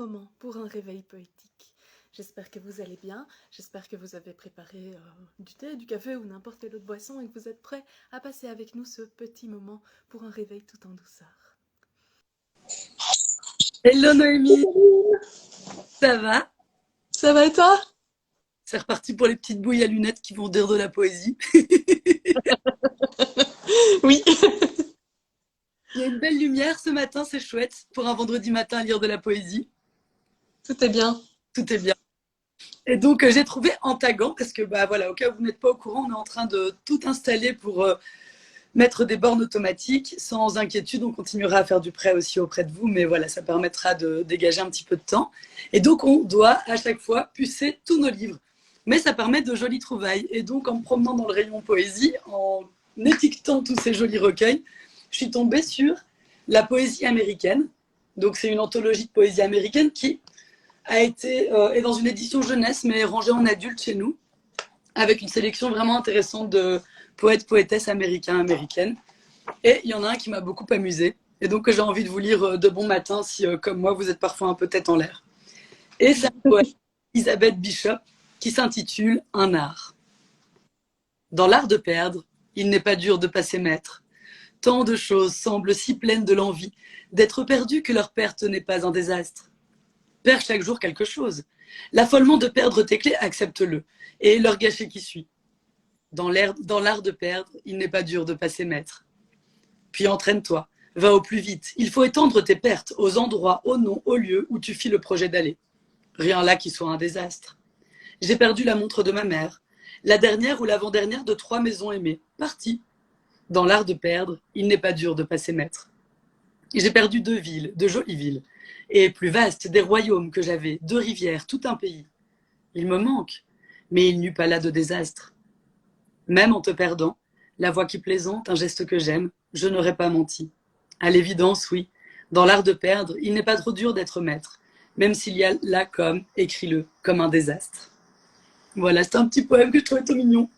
moment pour un réveil poétique. J'espère que vous allez bien, j'espère que vous avez préparé du thé, du café ou n'importe quelle autre boisson et que vous êtes prêts à passer avec nous ce petit moment pour un réveil tout en douceur. Hello Noémie, ça va? Ça va et toi? C'est reparti pour les petites bouilles à lunettes qui vont dire de la poésie. Oui. Il y a une belle lumière ce matin, c'est chouette pour un vendredi matin à lire de la poésie. Tout est bien. Tout est bien. Et donc j'ai trouvé Antagan parce que bah voilà, au cas où vous n'êtes pas au courant, on est en train de tout installer pour mettre des bornes automatiques. Sans inquiétude, on continuera à faire du prêt aussi auprès de vous, mais voilà, ça permettra de dégager un petit peu de temps. Et donc on doit à chaque fois pucer tous nos livres. Mais ça permet de jolies trouvailles. Et donc en me promenant dans le rayon poésie, en étiquetant tous ces jolis recueils, je suis tombée sur la poésie américaine. Donc c'est une anthologie de poésie américaine qui a été est dans une édition jeunesse mais rangée en adulte chez nous, avec une sélection vraiment intéressante de poètes, poétesses américains, américaines. Et il y en a un qui m'a beaucoup amusé et donc que j'ai envie de vous lire de bon matin si, comme moi, vous êtes parfois un peu tête en l'air. Et c'est un poème d'Elizabeth Bishop qui s'intitule Un art. Dans l'art de perdre, il n'est pas dur de passer maître. Tant de choses semblent si pleines de l'envie d'être perdues que leur perte n'est pas un désastre. Perds chaque jour quelque chose. L'affolement de perdre tes clés, accepte-le, et leur gâcher qui suit. Dans l'art de perdre, il n'est pas dur de passer maître. Puis entraîne-toi, va au plus vite. Il faut étendre tes pertes aux endroits, aux noms, aux lieux où tu fis le projet d'aller. Rien là qui soit un désastre. J'ai perdu la montre de ma mère, la dernière ou l'avant-dernière de 3 maisons aimées. Parti. Dans l'art de perdre, il n'est pas dur de passer maître. J'ai perdu 2 villes, de jolies villes, et plus vastes, des royaumes que j'avais, 2 rivières, tout un pays. Il me manque, mais il n'y eut pas là de désastre. Même en te perdant, la voix qui plaisante, un geste que j'aime, je n'aurais pas menti. À l'évidence, oui, dans l'art de perdre, il n'est pas trop dur d'être maître, même s'il y a là comme, écris-le, comme un désastre. Voilà, c'est un petit poème que je trouvais tout mignon.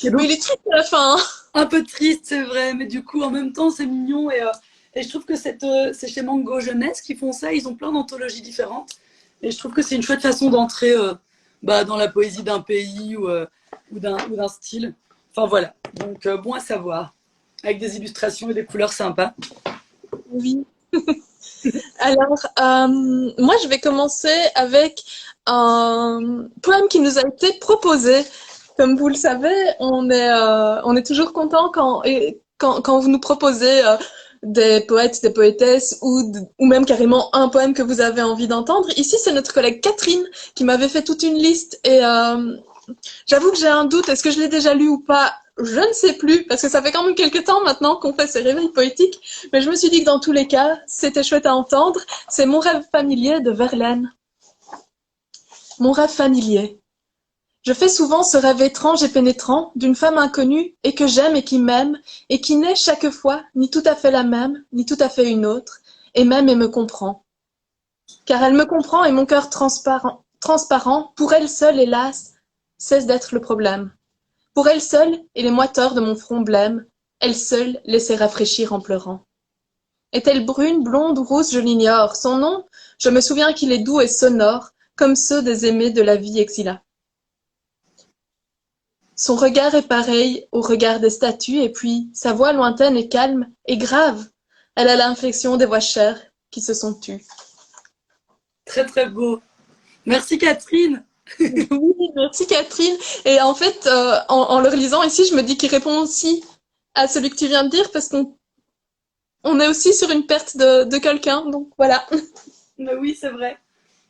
Et Oui, donc, il est triste à la fin. un peu triste, c'est vrai, mais du coup, en même temps, c'est mignon. Et je trouve que c'est chez Mango Jeunesse qui font ça. Ils ont plein d'anthologies différentes. Et je trouve que c'est une chouette façon d'entrer dans la poésie d'un pays ou d'un style. Enfin voilà, donc bon à savoir. Avec des illustrations et des couleurs sympas. Oui. Alors, moi, je vais commencer avec un poème qui nous a été proposé. Comme vous le savez, on est toujours content quand vous nous proposez des poètes, des poétesses ou même carrément un poème que vous avez envie d'entendre. Ici, c'est notre collègue Catherine qui m'avait fait toute une liste et j'avoue que j'ai un doute. Est-ce que je l'ai déjà lu ou pas? Je ne sais plus, parce que ça fait quand même quelques temps maintenant qu'on fait ces réveils poétiques. Mais je me suis dit que dans tous les cas, c'était chouette à entendre. C'est Mon rêve familier de Verlaine. Mon rêve familier. Je fais souvent ce rêve étrange et pénétrant d'une femme inconnue et que j'aime et qui m'aime et qui n'est chaque fois ni tout à fait la même, ni tout à fait une autre, et m'aime et me comprend. Car elle me comprend et mon cœur transparent, pour elle seule, hélas, cesse d'être le problème. Pour elle seule et les moiteurs de mon front blême, elle seule laissait rafraîchir en pleurant. Est-elle brune, blonde ou rousse, je l'ignore. Son nom, je me souviens qu'il est doux et sonore, comme ceux des aimés de la vie exila. Son regard est pareil au regard des statues, et puis sa voix lointaine et calme et grave. Elle a l'inflexion des voix chères qui se sont tues. Très très beau. Merci Catherine. Oui, merci Catherine. Et en fait, en le relisant ici, je me dis qu'il répond aussi à celui que tu viens de dire, parce qu'on est aussi sur une perte de quelqu'un. Donc voilà. Mais oui, c'est vrai.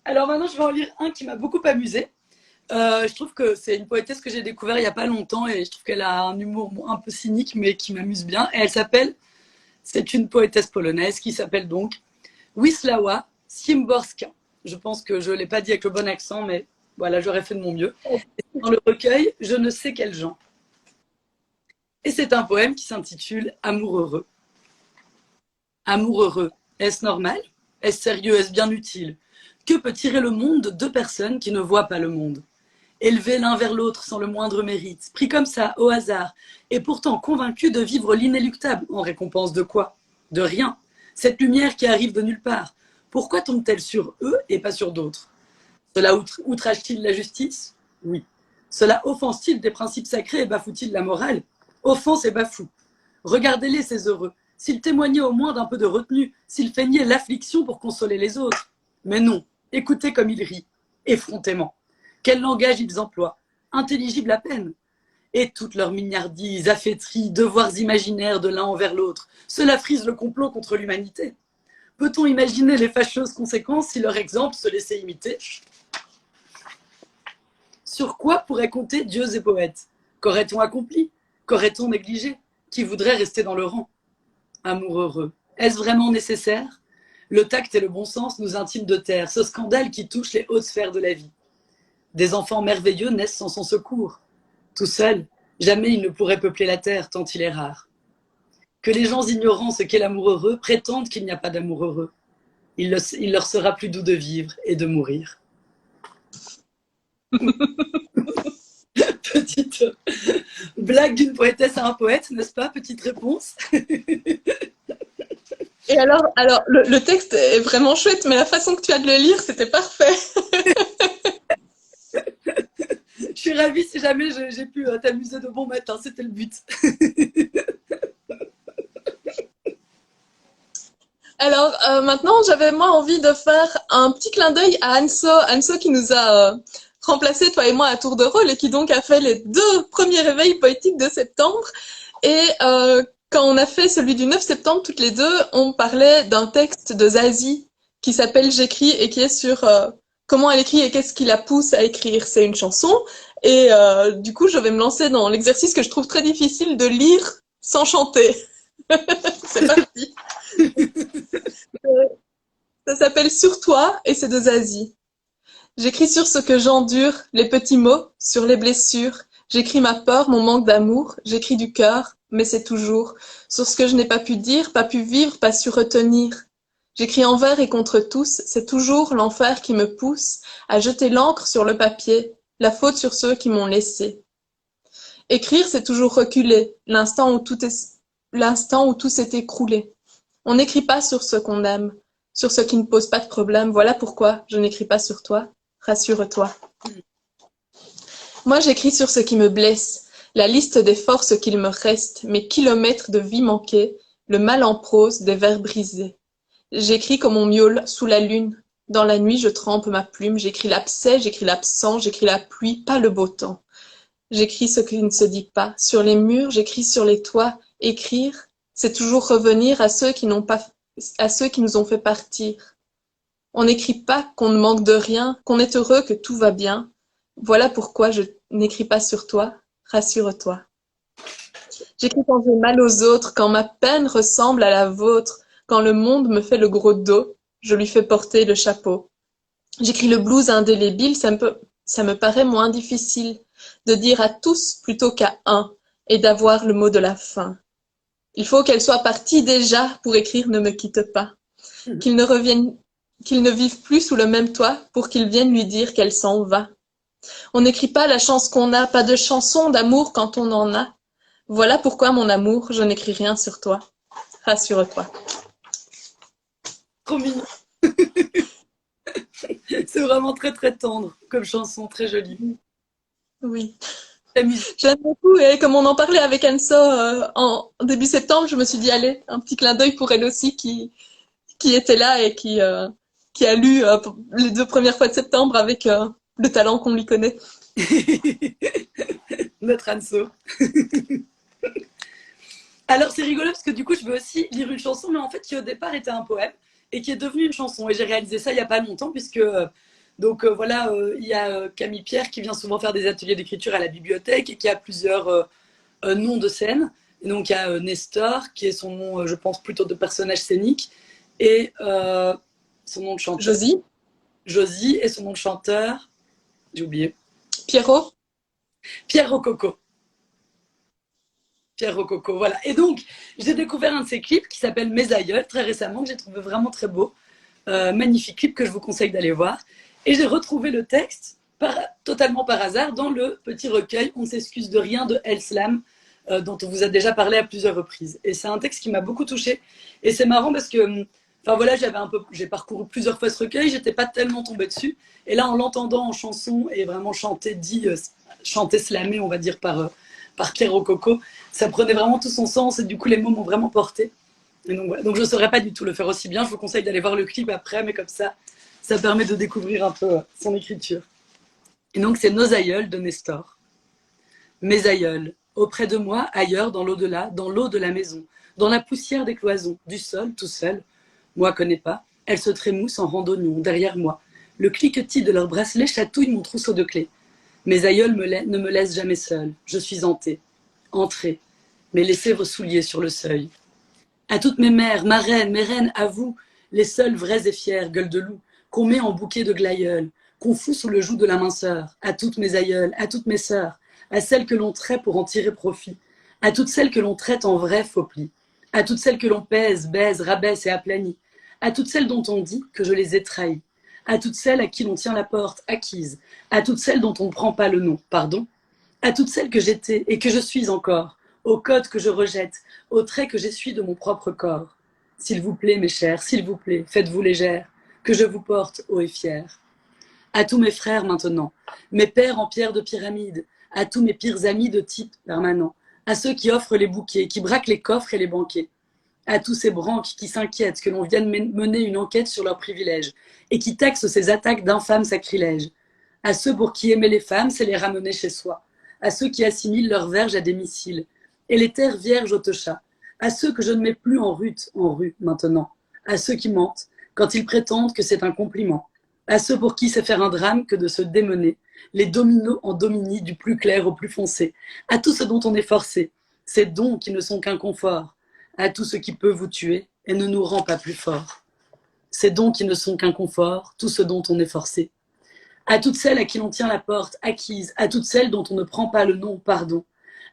Alors maintenant, je vais en lire un qui m'a beaucoup amusé. Je trouve que c'est une poétesse que j'ai découvert il n'y a pas longtemps et je trouve qu'elle a un humour un peu cynique mais qui m'amuse bien. Et c'est une poétesse polonaise qui s'appelle donc Wisława Szymborska. Je pense que je ne l'ai pas dit avec le bon accent, mais voilà, j'aurais fait de mon mieux. Dans le recueil, Je ne sais quel genre. Et c'est un poème qui s'intitule Amour heureux. Amour heureux, est-ce normal? Est-ce sérieux? Est-ce bien utile? Que peut tirer le monde de 2 personnes qui ne voient pas le monde? Élevés l'un vers l'autre sans le moindre mérite, pris comme ça, au hasard, et pourtant convaincus de vivre l'inéluctable, en récompense de quoi? De rien. Cette lumière qui arrive de nulle part. Pourquoi tombe-t-elle sur eux et pas sur d'autres? Cela outrage-t-il la justice? Oui. Cela offense-t-il des principes sacrés et bafoue-t-il la morale? Offense et bafoue. Regardez-les, ces heureux. S'ils témoignaient au moins d'un peu de retenue, s'ils feignaient l'affliction pour consoler les autres. Mais non, écoutez comme ils rient, effrontément. Quel langage ils emploient, intelligible à peine. Et toutes leurs mignardises, affaîtries, devoirs imaginaires de l'un envers l'autre, cela frise le complot contre l'humanité. Peut-on imaginer les fâcheuses conséquences si leur exemple se laissait imiter? Sur quoi pourraient compter dieux et poètes? Qu'aurait-on accompli? Qu'aurait-on négligé? Qui voudrait rester dans le rang? Amour heureux, est-ce vraiment nécessaire? Le tact et le bon sens nous intiment de terre, ce scandale qui touche les hautes sphères de la vie. Des enfants merveilleux naissent sans son secours. Tout seul, jamais il ne pourrait peupler la terre tant il est rare. Que les gens ignorant ce qu'est l'amour heureux prétendent qu'il n'y a pas d'amour heureux. Il leur sera plus doux de vivre et de mourir. Petite blague d'une poétesse à un poète, n'est-ce pas? Petite réponse. Et alors le texte est vraiment chouette, mais la façon que tu as de le lire, c'était parfait. Je suis ravie si jamais j'ai pu t'amuser de bon matin, c'était le but. Alors maintenant, j'avais moi envie de faire un petit clin d'œil à Anso qui nous a remplacé, toi et moi, à tour de rôle et qui donc a fait les 2 premiers réveils poétiques de septembre. Et quand on a fait celui du 9 septembre, toutes les deux, on parlait d'un texte de Zazie qui s'appelle J'écris et qui est sur comment elle écrit et qu'est-ce qui la pousse à écrire. C'est une chanson. Et du coup, je vais me lancer dans l'exercice que je trouve très difficile de lire sans chanter. C'est parti. Ça s'appelle Sur toi et c'est de Zazie. J'écris sur ce que j'endure, les petits mots, sur les blessures. J'écris ma peur, mon manque d'amour. J'écris du cœur, mais c'est toujours sur ce que je n'ai pas pu dire, pas pu vivre, pas su retenir. J'écris envers et contre tous. C'est toujours l'enfer qui me pousse à jeter l'encre sur le papier, la faute sur ceux qui m'ont laissé. Écrire, c'est toujours reculer, l'instant où tout s'est écroulé. On n'écrit pas sur ce qu'on aime, sur ce qui ne pose pas de problème. Voilà pourquoi je n'écris pas sur toi. Rassure-toi. Moi, j'écris sur ce qui me blesse, la liste des forces qu'il me reste, mes kilomètres de vie manquée, le mal en prose des vers brisés. J'écris comme on miaule sous la lune. Dans la nuit, je trempe ma plume, j'écris l'abcès, j'écris l'absent, j'écris la pluie, pas le beau temps. J'écris ce qui ne se dit pas. Sur les murs, j'écris sur les toits. Écrire, c'est toujours revenir à ceux qui nous ont fait partir. On n'écrit pas qu'on ne manque de rien, qu'on est heureux, que tout va bien. Voilà pourquoi je n'écris pas sur toi. Rassure-toi. J'écris quand j'ai mal aux autres, quand ma peine ressemble à la vôtre, quand le monde me fait le gros dos, je lui fais porter le chapeau. J'écris le blues indélébile, ça me paraît moins difficile de dire à tous plutôt qu'à un et d'avoir le mot de la fin. Il faut qu'elle soit partie déjà pour écrire Ne me quitte pas. Qu'il ne vive plus sous le même toit pour qu'il vienne lui dire qu'elle s'en va. On n'écrit pas la chance qu'on a, pas de chanson d'amour quand on en a. Voilà pourquoi, mon amour, je n'écris rien sur toi. Rassure-toi. Trop mignon. C'est vraiment très très tendre comme chanson, très jolie. Oui. J'aime beaucoup et comme on en parlait avec Anso en début septembre, je me suis dit allez, un petit clin d'œil pour elle aussi qui était là et qui a lu les 2 premières fois de septembre avec le talent qu'on lui connaît. Notre Anso. Alors c'est rigolo parce que du coup je veux aussi lire une chanson mais en fait qui au départ était un poème et qui est devenue une chanson et j'ai réalisé ça il n'y a pas longtemps puisque voilà, il y a Camille Pierre qui vient souvent faire des ateliers d'écriture à la bibliothèque et qui a plusieurs noms de scène. Et donc il y a Nestor qui est son nom je pense plutôt de personnage scénique et son nom de chanteur. Josie. Josie et son nom de chanteur, j'ai oublié. Pierrot. Pierre Rococo. Pierre Rococo, voilà. Et donc, j'ai découvert un de ses clips qui s'appelle Mes aïeuls, très récemment, que j'ai trouvé vraiment très beau. Magnifique clip que je vous conseille d'aller voir. Et j'ai retrouvé le texte, totalement par hasard, dans le petit recueil On s'excuse de rien de El Slam, dont on vous a déjà parlé à plusieurs reprises. Et c'est un texte qui m'a beaucoup touchée. Et c'est marrant parce que, Enfin voilà, j'ai parcouru plusieurs fois ce recueil, j'étais pas tellement tombée dessus. Et là, en l'entendant en chanson et vraiment chanté slamé, on va dire, par Pierre Rococo, ça prenait vraiment tout son sens et du coup, les mots m'ont vraiment porté. Et donc, voilà. Donc je ne saurais pas du tout le faire aussi bien. Je vous conseille d'aller voir le clip après, mais comme ça permet de découvrir un peu son écriture. Et donc, c'est Nos aïeuls de Nestor. Mes aïeuls, auprès de moi, ailleurs, dans l'au-delà, dans l'eau de la maison, dans la poussière des cloisons, du sol, tout seul. Moi, connais pas, elles se trémoussent en randonnion, derrière moi. Le cliquetis de leurs bracelets chatouille mon trousseau de clés. Mes aïeuls ne me laissent jamais seule. Je suis hantée. Entrée. Mais laissez vos souliers sur le seuil. À toutes mes mères, marraines, mes reines, à vous, les seules vraies et fières, gueules de loup, qu'on met en bouquet de glaïeuls, qu'on fout sous le joug de la minceur, à toutes mes aïeules, à toutes mes sœurs, à celles que l'on traite pour en tirer profit, à toutes celles que l'on traite en vrai faux pli, à toutes celles que l'on pèse, baise, rabaisse et aplanit, à toutes celles dont on dit que je les ai trahies, à toutes celles à qui l'on tient la porte acquise, à toutes celles dont on ne prend pas le nom, pardon, à toutes celles que j'étais et que je suis encore, aux codes que je rejette, aux traits que j'essuie de mon propre corps. S'il vous plaît, mes chers, s'il vous plaît, faites-vous légère, que je vous porte haut et fier. À tous mes frères maintenant, mes pères en pierre de pyramide, à tous mes pires amis de type permanent, à ceux qui offrent les bouquets, qui braquent les coffres et les banquets, à tous ces branques qui s'inquiètent que l'on vienne mener une enquête sur leurs privilèges et qui taxent ces attaques d'infâmes sacrilèges, à ceux pour qui aimer les femmes, c'est les ramener chez soi, à ceux qui assimilent leurs verges à des missiles, et les terres vierges au tochat, à ceux que je ne mets plus en rue maintenant, à ceux qui mentent quand ils prétendent que c'est un compliment, à ceux pour qui c'est faire un drame que de se démener, les dominos en domini du plus clair au plus foncé, à tout ce dont on est forcé, ces dons qui ne sont qu'un confort, à tout ce qui peut vous tuer et ne nous rend pas plus forts, ces dons qui ne sont qu'un confort, tout ce dont on est forcé, à toutes celles à qui l'on tient la porte acquise, à toutes celles dont on ne prend pas le nom, pardon,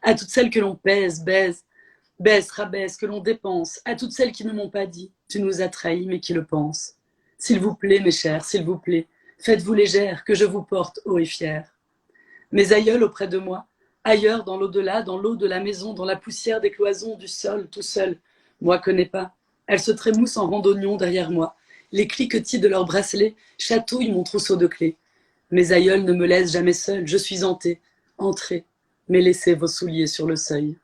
à toutes celles que l'on pèse, baisse, rabaisse, que l'on dépense, à toutes celles qui ne m'ont pas dit, tu nous as trahis, mais qui le pensent. S'il vous plaît, mes chers, s'il vous plaît, faites-vous légère, que je vous porte haut et fier. Mes aïeuls auprès de moi, ailleurs, dans l'au-delà, dans l'eau de la maison, dans la poussière des cloisons, du sol, tout seul, moi connais pas. Elles se trémoussent en randonnion derrière moi. Les cliquetis de leurs bracelets chatouillent mon trousseau de clés. Mes aïeuls ne me laissent jamais seule, je suis hantée. Entrez, mais laissez vos souliers sur le seuil.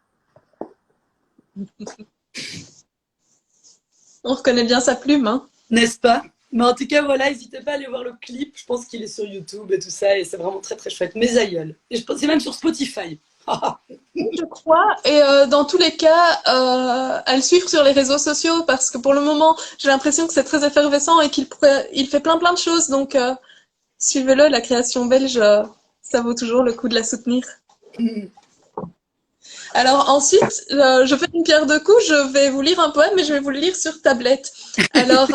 On reconnaît bien sa plume, hein. N'est-ce pas? Mais en tout cas, voilà, n'hésitez pas à aller voir le clip. Je pense qu'il est sur YouTube et tout ça, et c'est vraiment très très chouette. Mes aïeuls. Et je pense c'est même sur Spotify. Je crois. Et dans tous les cas, à le suivre sur les réseaux sociaux parce que pour le moment, j'ai l'impression que c'est très effervescent et il fait plein plein de choses. Donc, suivez-le, la création belge, ça vaut toujours le coup de la soutenir. Alors ensuite, je fais une pierre deux coups, je vais vous lire un poème, mais je vais vous le lire sur tablette. Alors,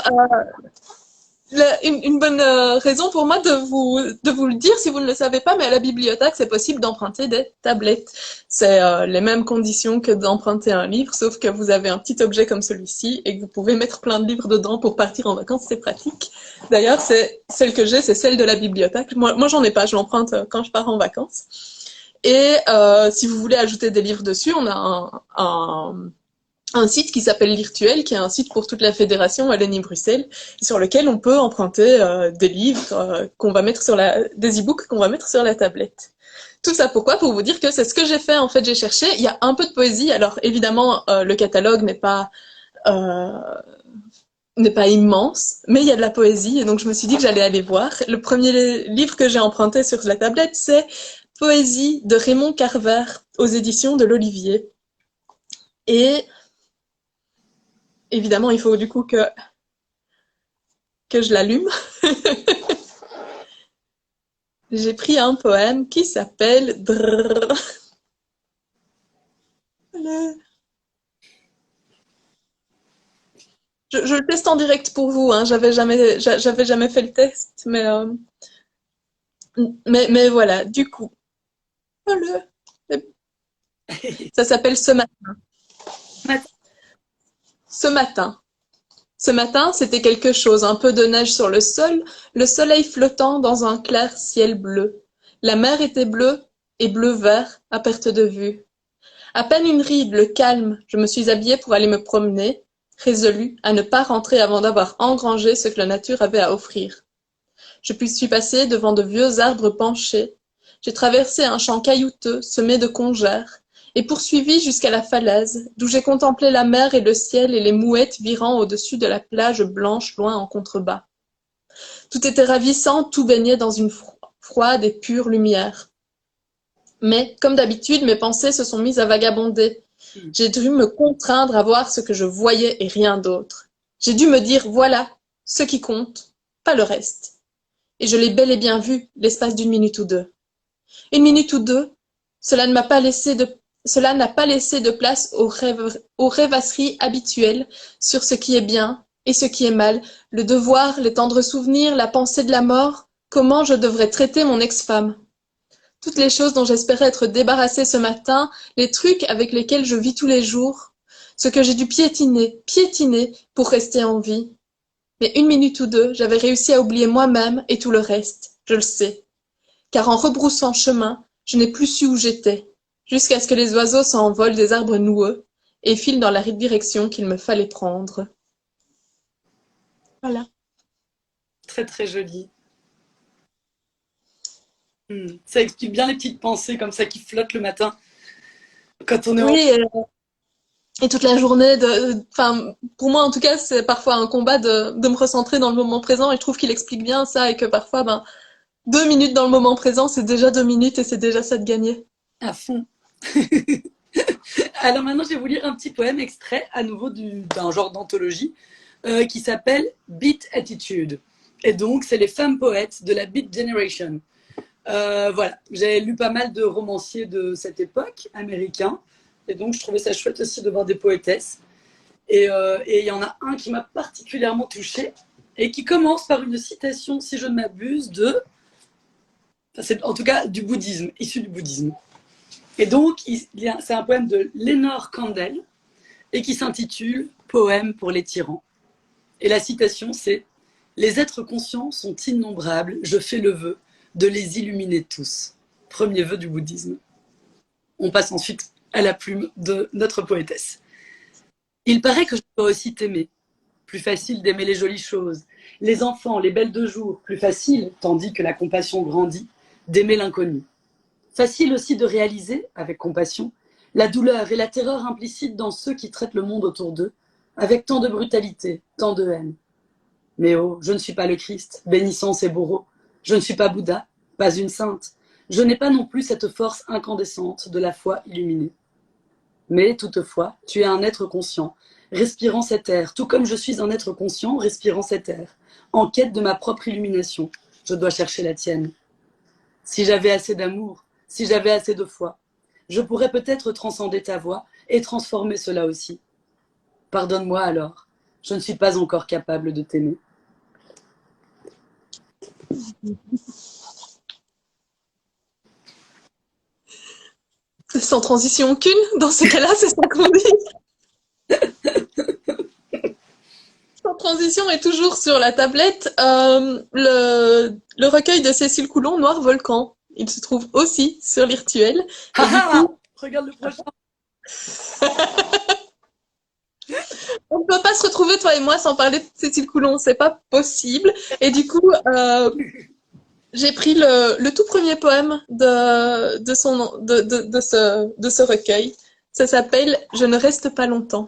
une bonne raison pour moi de vous le dire, si vous ne le savez pas, mais à la bibliothèque, c'est possible d'emprunter des tablettes. C'est les mêmes conditions que d'emprunter un livre, sauf que vous avez un petit objet comme celui-ci et que vous pouvez mettre plein de livres dedans pour partir en vacances, c'est pratique. D'ailleurs, c'est celle que j'ai, c'est celle de la bibliothèque. Moi j'en ai pas, je l'emprunte quand je pars en vacances. Et si vous voulez ajouter des livres dessus, on a un site qui s'appelle Lirtuel, qui est un site pour toute la fédération Wallonie-Bruxelles, sur lequel on peut emprunter des livres qu'on va mettre sur des e-books qu'on va mettre sur la tablette. Tout ça pourquoi? Pour vous dire que c'est ce que j'ai fait. En fait, j'ai cherché. Il y a un peu de poésie. Alors évidemment, le catalogue n'est pas immense, mais il y a de la poésie. Et donc je me suis dit que j'allais aller voir. Le premier livre que j'ai emprunté sur la tablette, c'est Poésie de Raymond Carver aux éditions de l'Olivier. Et évidemment, il faut du coup que je l'allume. J'ai pris un poème qui s'appelle Drrrr. Je le teste en direct pour vous, hein. J'avais jamais fait le test, mais voilà, du coup. Ça s'appelle Ce matin. Ce matin. Ce matin, c'était quelque chose, un peu de neige sur le sol, le soleil flottant dans un clair ciel bleu. La mer était bleue et bleu-vert à perte de vue. À peine une ride, le calme, je me suis habillée pour aller me promener. résolu à ne pas rentrer avant d'avoir engrangé ce que la nature avait à offrir. Je suis passée devant de vieux arbres penchés, j'ai traversé un champ caillouteux semé de congères, et poursuivi jusqu'à la falaise, d'où j'ai contemplé la mer et le ciel et les mouettes virant au-dessus de la plage blanche loin en contrebas. Tout était ravissant, tout baignait dans une froide et pure lumière. Mais, comme d'habitude, mes pensées se sont mises à vagabonder. J'ai dû me contraindre à voir ce que je voyais et rien d'autre. J'ai dû me dire, voilà, ce qui compte, pas le reste. Et je l'ai bel et bien vu, l'espace d'une minute ou deux. Une minute ou deux, cela n'a pas laissé de place aux rêvasseries habituelles sur ce qui est bien et ce qui est mal, le devoir, les tendres souvenirs, la pensée de la mort, comment je devrais traiter mon ex-femme. Toutes les choses dont j'espérais être débarrassée ce matin, les trucs avec lesquels je vis tous les jours, ce que j'ai dû piétiner pour rester en vie. Mais une minute ou deux, j'avais réussi à oublier moi-même et tout le reste, je le sais. Car en rebroussant chemin, je n'ai plus su où j'étais, jusqu'à ce que les oiseaux s'envolent des arbres noueux et filent dans la direction qu'il me fallait prendre. Voilà. Très très joli. Ça explique bien les petites pensées comme ça qui flottent le matin quand on est en... Oui, et toute la journée, pour moi en tout cas, c'est parfois un combat de me recentrer dans le moment présent et je trouve qu'il explique bien ça et que parfois, 2 minutes dans le moment présent, c'est déjà 2 minutes et c'est déjà ça de gagner. À fond. Alors maintenant, je vais vous lire un petit poème extrait à nouveau d'un genre d'anthologie qui s'appelle Beat Attitude. Et donc, c'est les femmes poètes de la Beat Generation. Voilà, j'ai lu pas mal de romanciers de cette époque, américains, et donc je trouvais ça chouette aussi de voir des poétesses. Et il y en a un qui m'a particulièrement touchée, et qui commence par une citation, si je ne m'abuse, c'est en tout cas du bouddhisme, issu du bouddhisme. Et donc, c'est un poème de Lenore Kandel, et qui s'intitule « Poème pour les tyrans ». Et la citation, c'est « Les êtres conscients sont innombrables, je fais le vœu de les illuminer tous ». Premier vœu du bouddhisme. On passe ensuite à la plume de notre poétesse. Il paraît que je dois aussi t'aimer. Plus facile d'aimer les jolies choses, les enfants, les belles de jour. Plus facile, tandis que la compassion grandit, d'aimer l'inconnu. Facile aussi de réaliser, avec compassion, la douleur et la terreur implicites dans ceux qui traitent le monde autour d'eux, avec tant de brutalité, tant de haine. Mais oh, je ne suis pas le Christ, bénissant ses bourreaux. Je ne suis pas Bouddha, pas une sainte. Je n'ai pas non plus cette force incandescente de la foi illuminée. Mais, toutefois, tu es un être conscient, respirant cet air, tout comme je suis un être conscient, respirant cet air, en quête de ma propre illumination. Je dois chercher la tienne. Si j'avais assez d'amour, si j'avais assez de foi, je pourrais peut-être transcender ta voix et transformer cela aussi. Pardonne-moi alors, je ne suis pas encore capable de t'aimer. Sans transition aucune, dans ce cas-là, c'est ça qu'on dit. Sans transition est toujours sur la tablette le recueil de Cécile Coulon, Noir Volcan. Il se trouve aussi sur l'Irtuel. Regarde le prochain. On ne peut pas se retrouver, toi et moi, sans parler de Cécile Coulon. C'est pas possible. Et du coup, j'ai pris le tout premier poème de ce recueil. Ça s'appelle « Je ne reste pas longtemps ».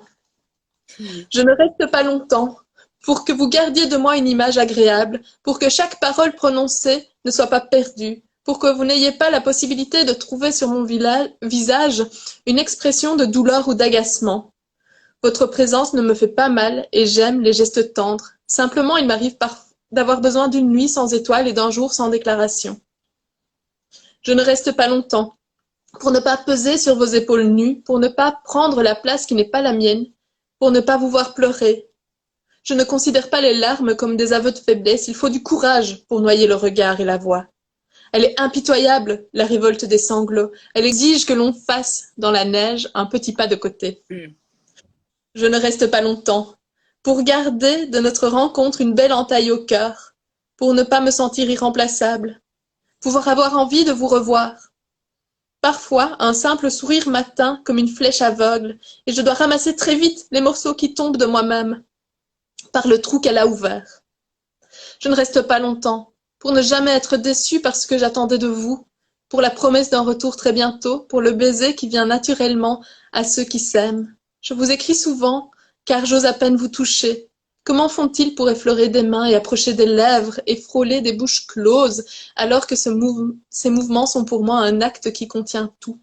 Je ne reste pas longtemps pour que vous gardiez de moi une image agréable, pour que chaque parole prononcée ne soit pas perdue, pour que vous n'ayez pas la possibilité de trouver sur mon visage une expression de douleur ou d'agacement. Votre présence ne me fait pas mal et j'aime les gestes tendres. Simplement, il m'arrive d'avoir besoin d'une nuit sans étoiles et d'un jour sans déclaration. Je ne reste pas longtemps pour ne pas peser sur vos épaules nues, pour ne pas prendre la place qui n'est pas la mienne, pour ne pas vous voir pleurer. Je ne considère pas les larmes comme des aveux de faiblesse, il faut du courage pour noyer le regard et la voix. Elle est impitoyable, la révolte des sanglots. Elle exige que l'on fasse, dans la neige, un petit pas de côté. Je ne reste pas longtemps pour garder de notre rencontre une belle entaille au cœur, pour ne pas me sentir irremplaçable, pouvoir avoir envie de vous revoir. Parfois, un simple sourire m'atteint comme une flèche aveugle, et je dois ramasser très vite les morceaux qui tombent de moi-même par le trou qu'elle a ouvert. Je ne reste pas longtemps, pour ne jamais être déçue par ce que j'attendais de vous, pour la promesse d'un retour très bientôt, pour le baiser qui vient naturellement à ceux qui s'aiment. Je vous écris souvent, car j'ose à peine vous toucher. Comment font-ils pour effleurer des mains et approcher des lèvres et frôler des bouches closes, alors que ces mouvements sont pour moi un acte qui contient tout?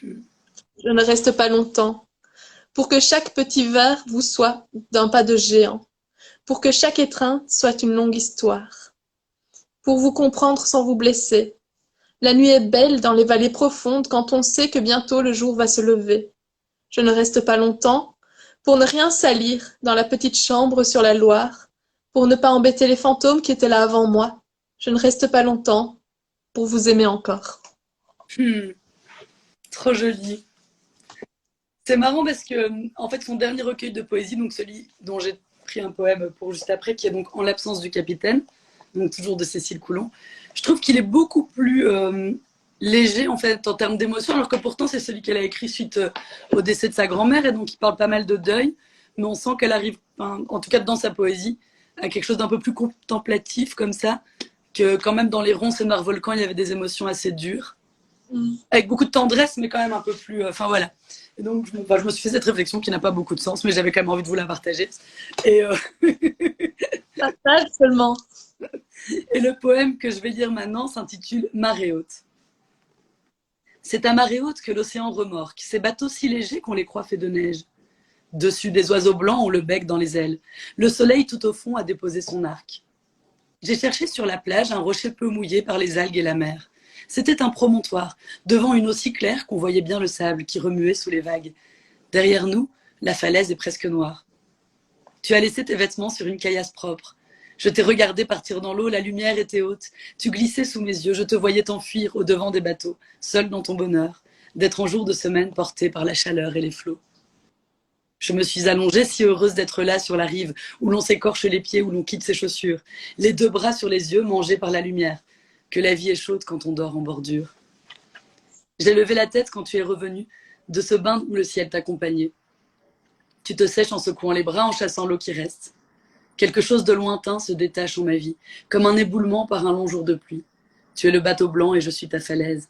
Je ne reste pas longtemps, pour que chaque petit verre vous soit d'un pas de géant, pour que chaque étreinte soit une longue histoire, pour vous comprendre sans vous blesser. La nuit est belle dans les vallées profondes quand on sait que bientôt le jour va se lever. Je ne reste pas longtemps, pour ne rien salir dans la petite chambre sur la Loire, pour ne pas embêter les fantômes qui étaient là avant moi. Je ne reste pas longtemps, pour vous aimer encore. Trop joli. C'est marrant parce que, en fait, son dernier recueil de poésie, donc celui dont j'ai pris un poème pour juste après, qui est donc En l'absence du capitaine, donc toujours de Cécile Coulon, je trouve qu'il est beaucoup plus léger, en fait, en termes d'émotion, alors que pourtant, c'est celui qu'elle a écrit suite au décès de sa grand-mère, et donc il parle pas mal de deuil, mais on sent qu'elle arrive, en tout cas dans sa poésie, à quelque chose d'un peu plus contemplatif, comme ça, que quand même dans Les Ronces et Noir Volcan, il y avait des émotions assez dures, avec beaucoup de tendresse, mais quand même un peu plus... Enfin, voilà. Et donc, je me suis fait cette réflexion qui n'a pas beaucoup de sens, mais j'avais quand même envie de vous la partager. Et, Partage seulement. et le poème que je vais lire maintenant s'intitule Marée haute. C'est à marée haute que l'océan remorque, ces bateaux si légers qu'on les croit faits de neige. Dessus des oiseaux blancs ont le bec dans les ailes. Le soleil tout au fond a déposé son arc. J'ai cherché sur la plage un rocher peu mouillé par les algues et la mer. C'était un promontoire, devant une eau si claire qu'on voyait bien le sable qui remuait sous les vagues. Derrière nous, la falaise est presque noire. Tu as laissé tes vêtements sur une caillasse propre. Je t'ai regardé partir dans l'eau, la lumière était haute. Tu glissais sous mes yeux, je te voyais t'enfuir au devant des bateaux, seul dans ton bonheur, d'être en jour de semaine porté par la chaleur et les flots. Je me suis allongée, si heureuse d'être là sur la rive, où l'on s'écorche les pieds, où l'on quitte ses chaussures, les deux bras sur les yeux, mangés par la lumière. Que la vie est chaude quand on dort en bordure. J'ai levé la tête quand tu es revenu, de ce bain où le ciel t'accompagnait. Tu te sèches en secouant les bras, en chassant l'eau qui reste. Quelque chose de lointain se détache en ma vie, comme un éboulement par un long jour de pluie. Tu es le bateau blanc et je suis ta falaise.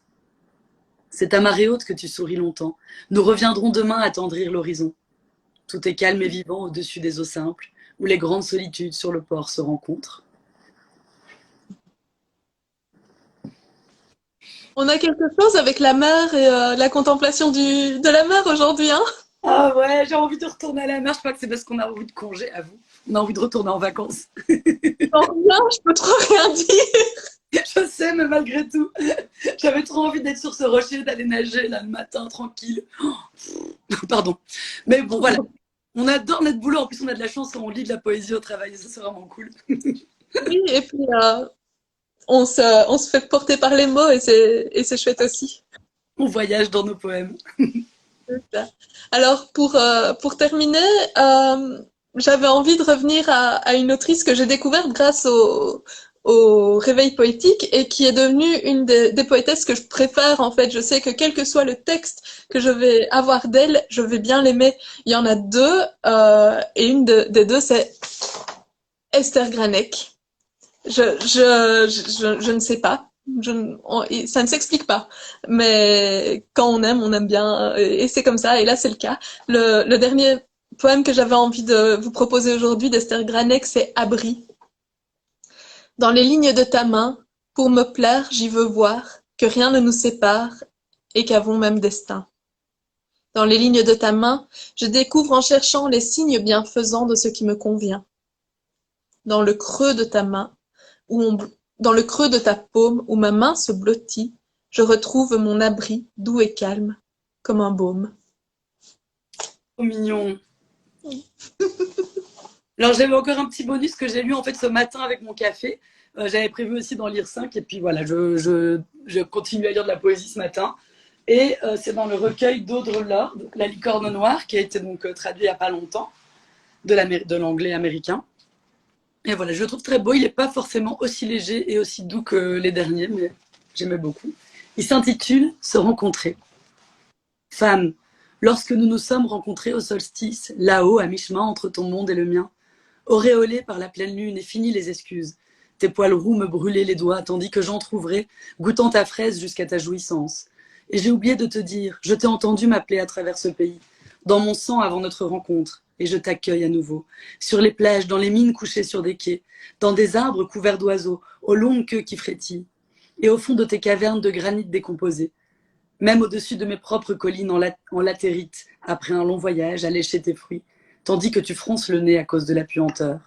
C'est à marée haute que tu souris longtemps. Nous reviendrons demain attendrir l'horizon. Tout est calme et vivant au-dessus des eaux simples, où les grandes solitudes sur le port se rencontrent. On a quelque chose avec la mer et la contemplation de la mer aujourd'hui, hein? Ah ouais, j'ai envie de retourner à la mer. Je crois que c'est parce qu'on a envie de congé, à vous. On a envie de retourner en vacances. Sans rien, je peux trop rien dire. Je sais, mais malgré tout, j'avais trop envie d'être sur ce rocher, d'aller nager là le matin, tranquille. Oh, pardon. Mais bon, voilà. On adore notre boulot. En plus, on a de la chance, on lit de la poésie au travail. Ça, c'est vraiment cool. Oui, et puis on se fait porter par les mots et c'est chouette aussi. On voyage dans nos poèmes. Alors pour terminer, j'avais envie de revenir à une autrice que j'ai découverte grâce au Réveil poétique et qui est devenue une des poétesses que je préfère en fait. Je sais que quel que soit le texte que je vais avoir d'elle, je vais bien l'aimer. Il y en a deux et des deux c'est Esther Granek. Je ne sais pas. Ça ne s'explique pas. Mais quand on aime bien. Et c'est comme ça. Et là, c'est le cas. Le dernier poème que j'avais envie de vous proposer aujourd'hui d'Esther Granek, c'est Abri. Dans les lignes de ta main, pour me plaire, j'y veux voir que rien ne nous sépare et qu'avons même destin. Dans les lignes de ta main, je découvre en cherchant les signes bienfaisants de ce qui me convient. Dans le creux de ta main, dans le creux de ta paume où ma main se blottit, je retrouve mon abri doux et calme, comme un baume. Trop mignon. Alors j'avais encore un petit bonus que j'ai lu en fait ce matin avec mon café. J'avais prévu aussi d'en lire 5 et puis voilà, je continue à lire de la poésie ce matin. Et c'est dans le recueil d'Audre Lorde, La licorne noire, qui a été donc traduit il n'y a pas longtemps de l'anglais américain. Et voilà, je le trouve très beau. Il n'est pas forcément aussi léger et aussi doux que les derniers, mais j'aimais beaucoup. Il s'intitule « Se rencontrer ». Femme, lorsque nous nous sommes rencontrés au solstice, là-haut, à mi-chemin entre ton monde et le mien, auréolé par la pleine lune et fini les excuses, tes poils roux me brûlaient les doigts, tandis que j'entr'ouvrais, goûtant ta fraise jusqu'à ta jouissance. Et j'ai oublié de te dire, je t'ai entendu m'appeler à travers ce pays, dans mon sang avant notre rencontre, et je t'accueille à nouveau. Sur les plages, dans les mines couchées sur des quais, dans des arbres couverts d'oiseaux, aux longues queues qui frétillent, et au fond de tes cavernes de granit décomposé, même au-dessus de mes propres collines en latérite, après un long voyage à lécher tes fruits, tandis que tu fronces le nez à cause de la puanteur.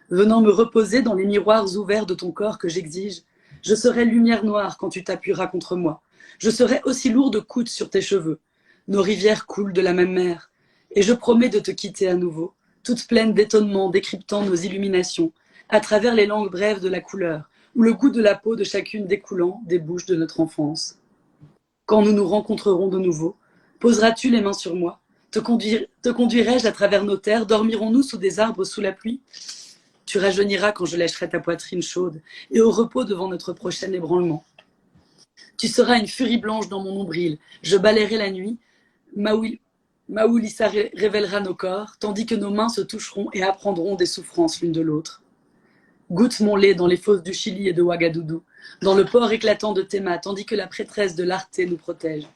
Venant me reposer dans les miroirs ouverts de ton corps que j'exige, je serai lumière noire quand tu t'appuieras contre moi. Je serai aussi lourde coude sur tes cheveux. Nos rivières coulent de la même mer. Et je promets de te quitter à nouveau, toute pleine d'étonnement, décryptant nos illuminations, à travers les langues brèves de la couleur, ou le goût de la peau de chacune découlant des bouches de notre enfance. Quand nous nous rencontrerons de nouveau, poseras-tu les mains sur moi? Te conduirai-je à travers nos terres? Dormirons-nous sous des arbres sous la pluie? Tu rajeuniras quand je lècherai ta poitrine chaude et au repos devant notre prochain ébranlement. Tu seras une furie blanche dans mon nombril. Je balayerai la nuit. Maoulissa révélera nos corps, tandis que nos mains se toucheront et apprendront des souffrances l'une de l'autre. Goûte mon lait dans les fosses du Chili et de Ouagadougou, dans le port éclatant de Théma, tandis que la prêtresse de l'Arte nous protège.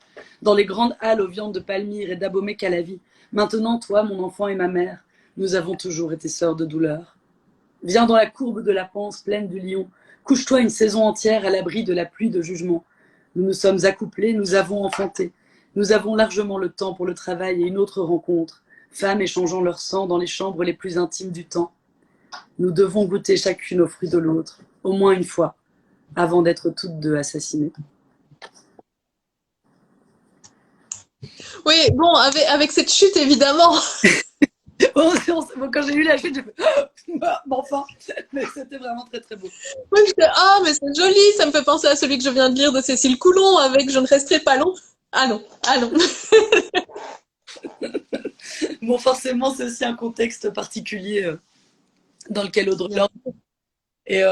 Dans les grandes halles aux viandes de palmyre et d'Abomey Calavi, maintenant toi, mon enfant et ma mère, nous avons toujours été sœurs de douleur. Viens dans la courbe de la panse pleine du lion, couche-toi une saison entière à l'abri de la pluie de jugement. Nous nous sommes accouplés, nous avons enfanté. Nous avons largement le temps pour le travail et une autre rencontre, femmes échangeant leur sang dans les chambres les plus intimes du temps. Nous devons goûter chacune au fruit de l'autre, au moins une fois, avant d'être toutes deux assassinées. Oui, bon, avec cette chute, évidemment. Bon, quand j'ai eu la chute, j'ai fait bon, enfin, mais c'était vraiment très très beau. Moi, j'étais, ah, mais c'est joli, ça me fait penser à celui que je viens de lire de Cécile Coulon avec Je ne resterai pas long. Ah non, ah non. Bon, forcément, c'est aussi un contexte particulier dans lequel Audre Lorde. Et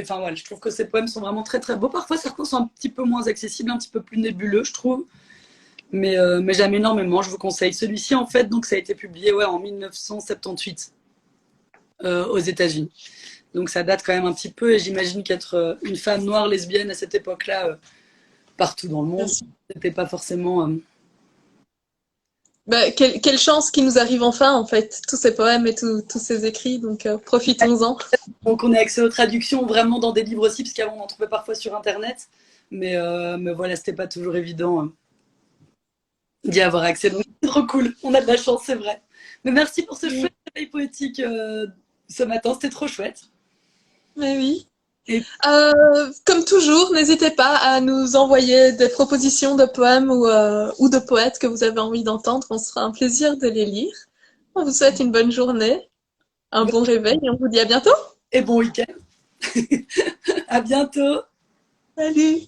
enfin, voilà, je trouve que ces poèmes sont vraiment très très beaux. Parfois, certains sont un petit peu moins accessibles, un petit peu plus nébuleux, je trouve. Mais j'aime énormément, je vous conseille. Celui-ci, en fait, donc ça a été publié en 1978 aux États-Unis. Donc ça date quand même un petit peu, et j'imagine qu'être une femme noire lesbienne à cette époque-là, partout dans le monde, c'était pas forcément... Bah, quelle chance qu'il nous arrive enfin, en fait, tous ces poèmes et tous ces écrits, donc profitons-en. Donc on a accès aux traductions vraiment dans des livres aussi, parce qu'avant on en trouvait parfois sur Internet, mais voilà, c'était pas toujours évident d'y avoir accès, donc c'est trop cool, on a de la chance, c'est vrai. Mais merci pour ce chouette réveil poétique ce matin, c'était trop chouette. Mais oui. Et... comme toujours, n'hésitez pas à nous envoyer des propositions de poèmes ou de poètes que vous avez envie d'entendre. On sera un plaisir de les lire. On vous souhaite une bonne journée, un bon réveil et on vous dit à bientôt. Et bon week-end. À bientôt. Salut.